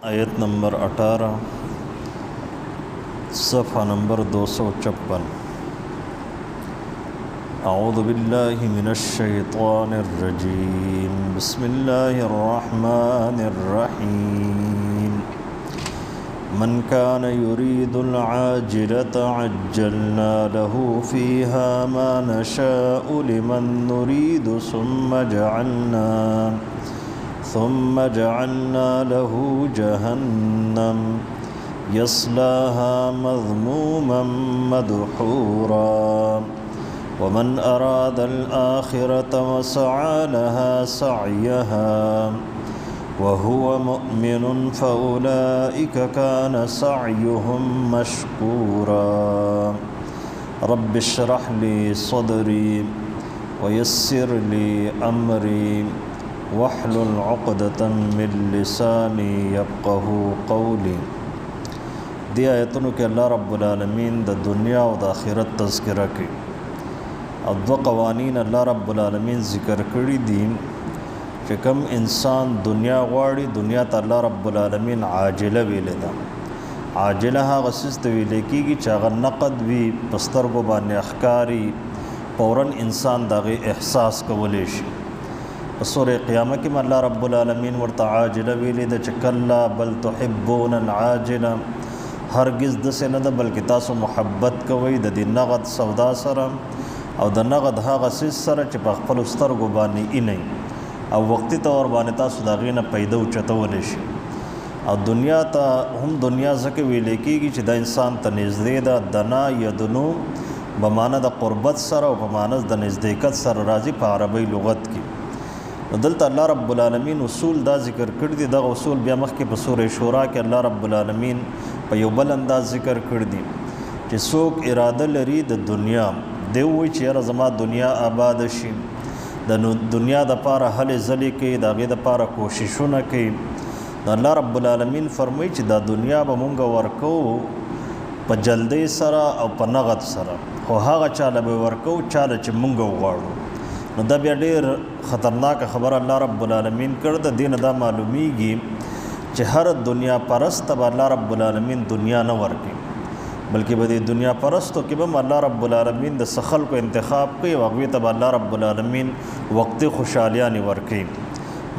आयत नंबर 18 सफ़ा नंबर 256। अऊज़ु बिल्लाहि मिनश्शैतानिर्रजीम बिस्मिल्लाहिर्रहमानिर्रहीम। मन कान युरीदुल आजिलता अज्जलना लहू फ़ीहा मा नशाउ लिमन नुरीदु सुम्म जअलना लहू जहन्नम यस्लाहा मज़मूमम मदहूरा वमन अरादल आखिरत वसअ लहा सअयहा वहुव मुमिनुन फउलाइक कान सअयुहुम मशकूरा। रब्बिश्रह ली सदरी वयस्सिर ली अमरी वहलुल उक़दतम मिन लिसानी यफ़क़हू क़ौली। दी आयतों के अल्लाह रब्बुल आलमीन द दुनिया और द आखिरत तज़किरा की और दो क़वानीन अल्लाह रब्बुल आलमीन ज़िक्र करी दी कि कम इंसान दुनिया वाड़ी दुनिया त अल्लाह रब्बुल आलमीन आजिला वेले दा। आजिला हाँ गसिस्त वेले की चागा नक़द भी पस्तर को बाने अखकारी फ़ौरन इंसान दागे एहसास कवलेश सूरह क़ियामत की अल्लाह रब्बुल आलमीन वर्ता आजिला वेले द चकल्ला बल तुहिब्बूनल आजिला हरगिज़ दसे न द बल्कि तासु मोहब्बत कवई द दी नगद सौदा सरा और द नगद हाँ गसिस सरा च पखपल उस्तर को बानी इनई और वक्ती तौर बाने तासु दागी न पैदा उचतवलेश और दुनिया ता हम दुनिया ज़के वेले की च द इंसान त नज़दे द दना यदनु बमाना द क़ुर्बत सरा और बमाना द नज़दीकत सर राज़ी पा अरबी लुगत की दलता अल्लाह रब्बुल आलमीन उसूल दा ज़िक्र कर दी दा उसूल बिया मख के सूरह शूरा के अल्लाह रब्बुल आलमीन पे यो बल अंदाज ज़िक्र कर दी कि सोक इरादा लरी द दुनिया देव वही चेयर ज़मा दुनिया आबाद शी द दुनिया द पारा हल ज़ली के दागे द पारा कोशिशों न के अल्लाह रब्बुल आलमीन फरमाई च द दुनिया बमुंगा वर्को प जल्दे सरा और प नगद सरा हो हागा चाला बे वर्को चाला च मुंगा उगाड़ो न दा बिया ढेर ख़तरनाक खबर अल्लाह रब्बुल आलमीन कर द दिन दा मालूमीगी कि हर दुनिया परस्त तब अल्लाह रब्बुल आलमीन दुनिया न वर्की बल्कि बदी दुनिया परस्त तो कि बम अल्लाह रब्बुल आलमीन द सखल को इंतखाब की वक़वी तब अल्लाह रब्बुल आलमीन वक्ती खुशहालियाँ नहीं वर्की।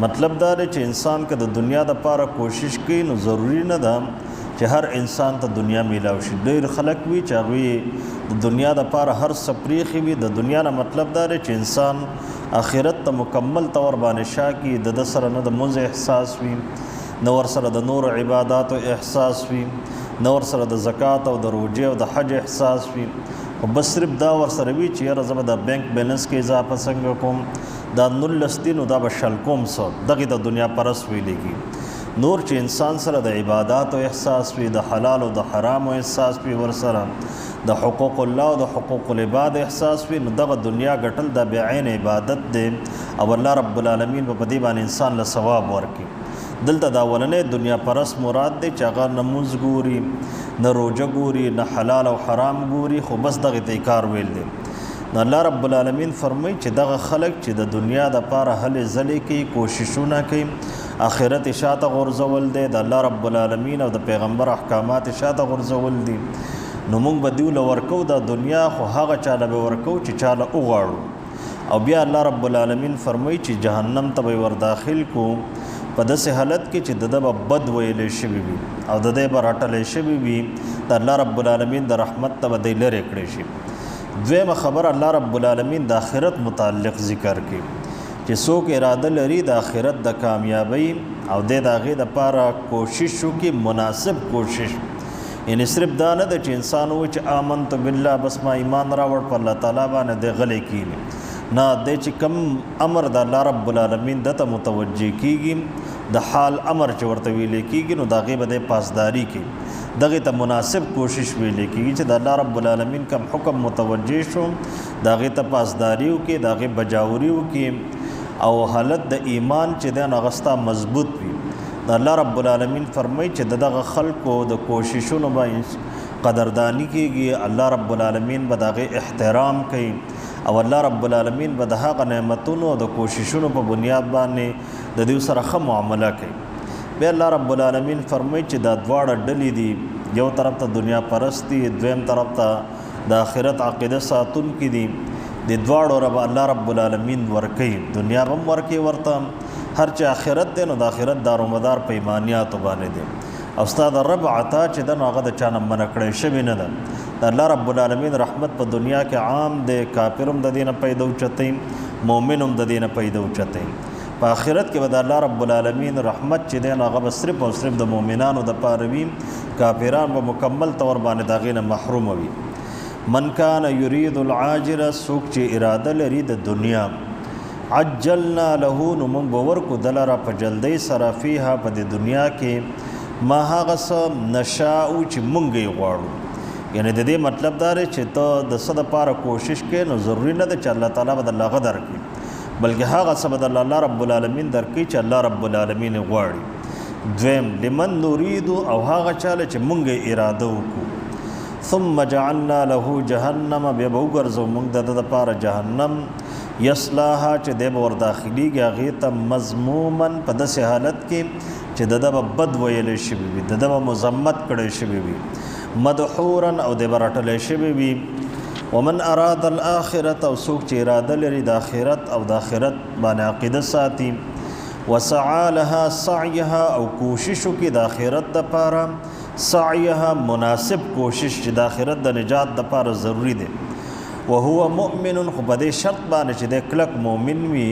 मतलब दार च इंसान के द दुनिया द पारा कोशिश की न ज़रूरी न दा कि हर इंसान त दुनिया मिलावशी ढेर खलक भी चाहवी दुनिया द पारा हर सप्रीखी भी द दुनिया ना मतलब दार च इंसान आखिरत त मुकम्मल तौर बानिशा की द सर न द मुझ एहसास हुई न वर सर द नूर इबादत एहसास हुई न वर सर द ज़कात और द रोजे और द हज एहसास हुई और बस सिर्फ दा वर सर भी चेयर ज़ब द बैंक बैलेंस के इजाफा संग कोम दा नुल्लस्तीन दा बशलकोम सो दगी द दुनिया परस हुई लेगी नूर च इंसान सर द इबादत और एहसास हुई द हलाल और द हराम और एहसास हुई वर सर द हुकूक़ुल्लाह और द हुकूक़ुल इबाद एहसास हुई न दग दुनिया गटल द बेअैन इबादत दे अब अल्लाह रब्बुल आलमीन व पदीबान इंसान ल सवाब वर्की दिल तदावलने दुनिया परस मुराद दे चागा न मुज़ गोरी न रोजा गोरी न हलाल और हराम गोरी खो बस दग इतिकार वेल दे न अल्लाह रब्बुल आलमीन फरमाई च दग खलक च द दुनिया द पारा हल ज़ले की कोशिशों न की आखिरत इशात गुरज़वल दे द अल्लाह रब्बुल आलमीन और द पैगम्बर अहकामात इशात गुरज़वल दी नमुंग बदिउल वर्को द दुनिया खो हागा चाला बे वर्को च चाला उगाड़ो और बिया अल्लाह रब्बुल आलमीन फरमाई च जहन्नम तब वर दाखिल को पदस हालत के च दब बद वेले शबी भी और ददे बर अटले शबी भी द अल्लाह रब्बुल आलमीन द रहमत तब दे लरेकड़े शि द्वेम खबर अल्लाह रब्बुल आलमीन द आखिरत मुताल्लिक़ ज़िक्र की कि सोक इरादा लरी द आखिरत द कामयाबी और दे दागे द पारा कोशिशों की मुनासिब कोशिश यानी सिर्फ दाना द इंसान वो आमन तो बिल्ला बस माँ ईमान रावड़ पर अल्लाह ताला ने दे गले की ना दे च कम अमर द अल्लाह रब्बुल आलमीन दत मुतवज्जे कीगी द हाल अमर च वर्तवीले कीगी नो दागे बदे पासदारी की दगे त मुनासिब कोशिश वेले कीगी च द अल्लाह रब्बुल आलमीन कम हुक्म मुतवज्जे शो दागे त पासदारियों के दागे बजावरियों के और हालत द ईमान च द नगस्ता मजबूत भी द अल्लाह रब्बुल आलमीन फरमाई च दग खल को द कोशिशों न कदरदानी कीगी अल्लाह रब्बुल आलमीन बदागे एहतराम कई और अल्लाह रब्बुल आलमीन बदहा का नेमतों और कोशिशों पर बुनियाद बाने ददिव सर ख़ मामला कई بیا الله رب العالمین فرمایي چې دا دواړه ډلې دي، یو طرف ته دنیا پرست دي، دویم طرف ته د آخرت عقیده ساتونکي دي. د دواړو رب الله رب العالمین ورکوي، دنیا به هم ورکوي ورته، هر چې آخرت دی نو د آخرت دارومدار په ایمانیاتو باندې دی. او ستا د رب عطا چې ده نو هغه د چا نه منع کړی شوې نه ده. د الله رب العالمین رحمت په دنیا کې عام دی، کافر هم د دې نه پیدا اوچتی، مؤمن هم د دې نه پیدا اوچتی. په آخرت کې به د الله رب العالمین رحمت چې دی نو هغه به صرف او صرف د مؤمنانو دپاره وي، کافران به مکمل طور باندې د هغې نه محروم وي. من کان یرید العاجله، څوک چې اراده لري د دنیا، عجلنا له نو موږ به ورکو دلره په جلدۍ سره فیها په دې دنیا کې ما هغه څه نشاء چې موږ یې غواړو. یعنی د دې مطلب دا دی چې ته د څه دپاره کوشش کوې نو ضروري نه ده چې الله تعالی به درله هغه درکړي، بلکې هغه څه به د الله رب العالمین درکړي چې الله رب العالمین یې غواړي. دویم لمن نریدو، او هغه چاله چې موږ یې اراده وکړو. ثم جعلنا له جهنم، بیا به وګرځو موږ د ده دپاره جهنم، یصلاها چې دی به ورداخلیږي هغې ته، مذموما په داسې حالت کې چې د ده به بد ویلی شوي وي، د ده به مذمت کړی شوي وي، مدحورا او دی به رټلی شوي وي. ومن اراد الاخرت، او څوک چې اراده لري د آخرت او د آخرت باندې عقیده ساتي، وسعى لها سعیها، او کوشش وکړي د آخرت دپاره، سعیها مناسب کوشش چې د آخرت د نجات دپاره ضروري دی. وهو مؤمن، خو په دې شرط باندې چې دی کلک مؤمن وي،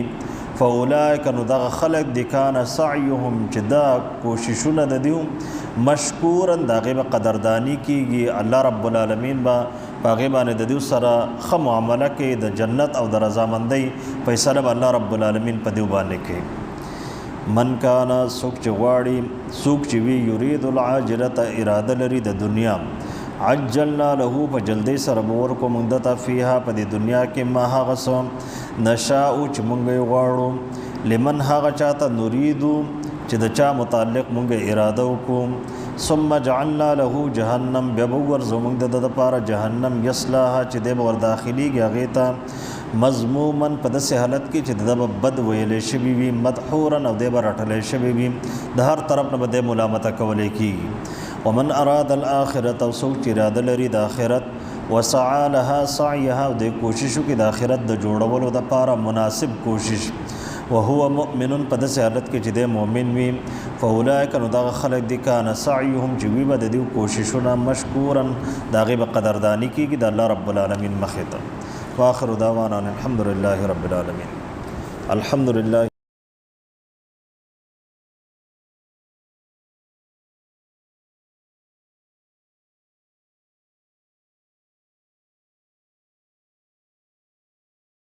فاولئک نو دغه خلک دي کان سعیهم چې دا کوششونه د دیو مشکورا د هغې به قدرداني کیږي، الله رب العالمین به په هغې باندې د دیو سره ښه معامله کوي، د جنت او د رضامندۍ فیصله به الله رب العالمین په دیو باندې کوي. من کانا، څوک چې غواړي، څوک چې وي یرید العاجلة اراده لري د دنیا، عجلنا له په جلدۍ سره به ورکو موږ دته فیها په دې دنیا کې ما هغه څه نشاء چې موږ یې غواړو، لمن هغه چاته نریدو چې د چا متعلق موږ اراده وکړو. ثم جعلنا له جهنم، بیا به وګرځو موږ د ده دپاره جهنم، یصلاها چې دی به ورداخلیږي هغې ته، مذموما په داسې حالت کې چې د ده به بد ویلی شوي وي، مدحورا او دی به رټلی شوي وي، د هر طرف نه به دی ملامته کولی کېږي. ومن اراد الاخرت، او څوک چې اراده لري د آخرت، وسعى لها سعیها، او دی کوشش وکړي د آخرت د جوړولو دپاره مناسب کوشش، وهو مؤمن په داسې حالت کې چې دی مؤمن وي، فاولئک نو دغه خلک دي کان سعیهم چې وي به د دوی کوششونه مشکورا د هغې به قدرداني کېږي د الله رب العالمین مخې ته. واخر دعوانا الحمد لله رب العالمین. الحمد لله.